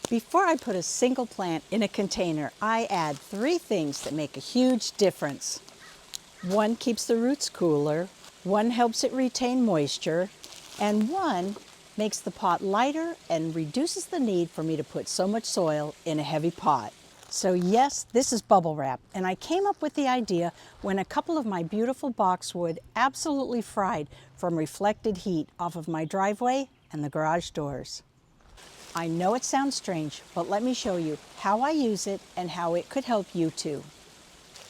Before I put a single plant in a container, I add 3 things that make a huge difference. 1 keeps the roots cooler, 1 helps it retain moisture, and 1 makes the pot lighter and reduces the need for me to put so much soil in a heavy pot. So yes, this is bubble wrap, and I came up with the idea when a couple of my beautiful boxwood absolutely fried from reflected heat off of my driveway and the garage doors. I know it sounds strange, but let me show you how I use it and how it could help you too.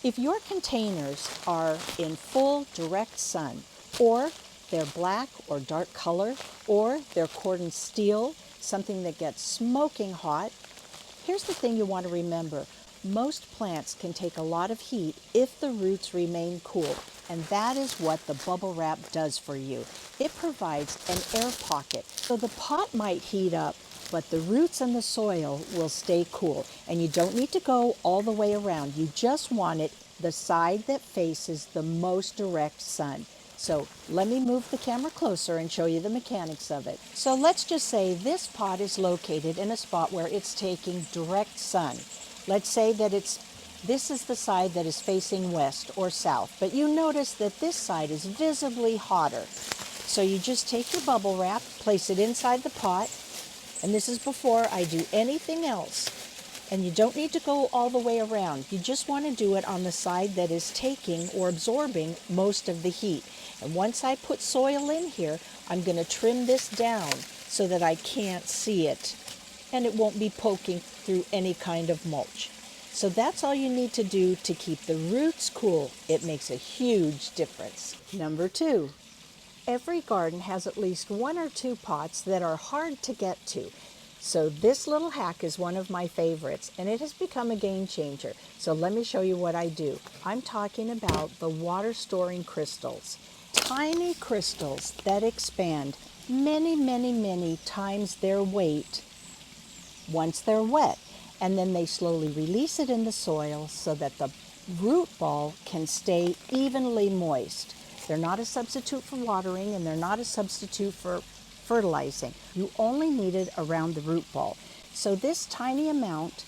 If your containers are in full direct sun, or they're black or dark color, or they're cordon steel, something that gets smoking hot, here's the thing you want to remember. Most plants can take a lot of heat if the roots remain cool, and that is what the bubble wrap does for you. It provides an air pocket, so the pot might heat up, but the roots and the soil will stay cool. And you don't need to go all the way around. You just want it the side that faces the most direct sun. So let me move the camera closer and show you the mechanics of it. So let's just say this pot is located in a spot where it's taking direct sun. Let's say that this is the side that is facing west or south, but you notice that this side is visibly hotter. So you just take your bubble wrap, place it inside the pot, and this is before I do anything else. And you don't need to go all the way around. You just want to do it on the side that is taking or absorbing most of the heat. And once I put soil in here, I'm going to trim this down so that I can't see it. And it won't be poking through any kind of mulch. So that's all you need to do to keep the roots cool. It makes a huge difference. Number 2. Every garden has at least 1 or 2 pots that are hard to get to. So this little hack is one of my favorites, and it has become a game changer. So let me show you what I do. I'm talking about the water storing crystals. Tiny crystals that expand many, many, many times their weight once they're wet. And then they slowly release it in the soil so that the root ball can stay evenly moist. They're not a substitute for watering, and they're not a substitute for fertilizing. You only need it around the root ball. So this tiny amount,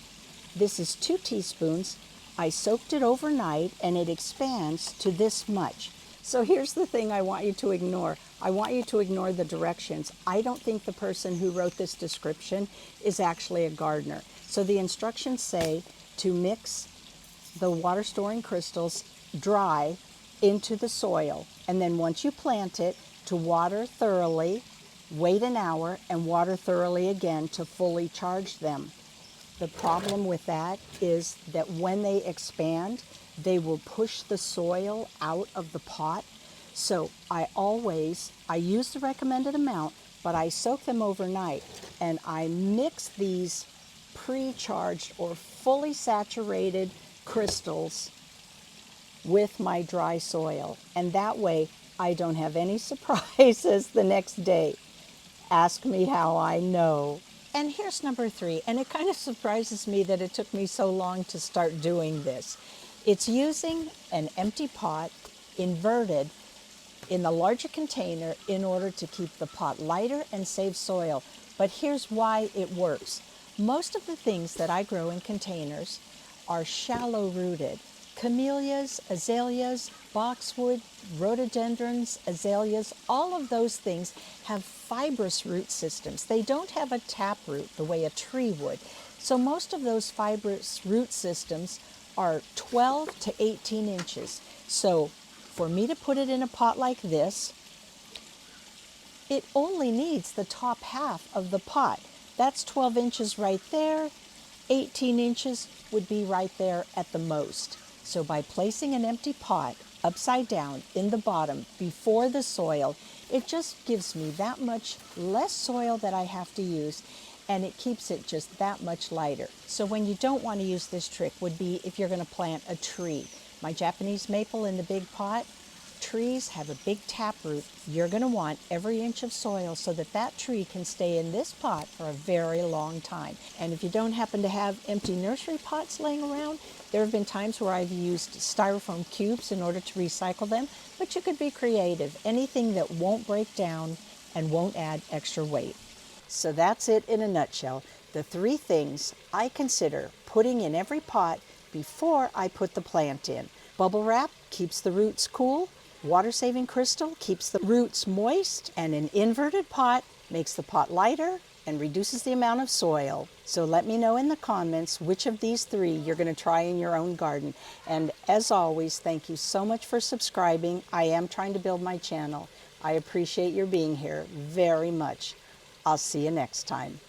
this is 2 teaspoons. I soaked it overnight, and it expands to this much. So here's the thing I want you to ignore. I want you to ignore the directions. I don't think the person who wrote this description is actually a gardener. So the instructions say to mix the water storing crystals dry into the soil, and then once you plant it, to water thoroughly, wait an hour, and water thoroughly again to fully charge them. The problem with that is that when they expand, they will push the soil out of the pot. So I use the recommended amount, but I soak them overnight, and I mix these pre-charged or fully saturated crystals with my dry soil, and that way I don't have any surprises the next day. Ask me how I know. And here's number 3, and it kind of surprises me that it took me so long to start doing this. It's using an empty pot inverted in the larger container in order to keep the pot lighter and save soil. But here's why it works. Most of the things that I grow in containers are shallow rooted. Camellias, azaleas, boxwood, rhododendrons, azaleas, all of those things have fibrous root systems. They don't have a taproot the way a tree would. So most of those fibrous root systems are 12 to 18 inches. So for me to put it in a pot like this, it only needs the top half of the pot. That's 12 inches right there. 18 inches would be right there at the most. So by placing an empty pot upside down in the bottom before the soil, it just gives me that much less soil that I have to use, and it keeps it just that much lighter. So when you don't want to use this trick would be if you're going to plant a tree. My Japanese maple in the big pot, trees have a big taproot. You're going to want every inch of soil so that that tree can stay in this pot for a very long time. And if you don't happen to have empty nursery pots laying around, there have been times where I've used styrofoam cubes in order to recycle them, but you could be creative. Anything that won't break down and won't add extra weight. So that's it in a nutshell. the 3 things I consider putting in every pot before I put the plant in. Bubble wrap keeps the roots cool, water-saving crystal keeps the roots moist, and an inverted pot makes the pot lighter and reduces the amount of soil. So let me know in the comments which of these 3 you're going to try in your own garden. And as always, thank you so much for subscribing. I am trying to build my channel. I appreciate your being here very much. I'll see you next time.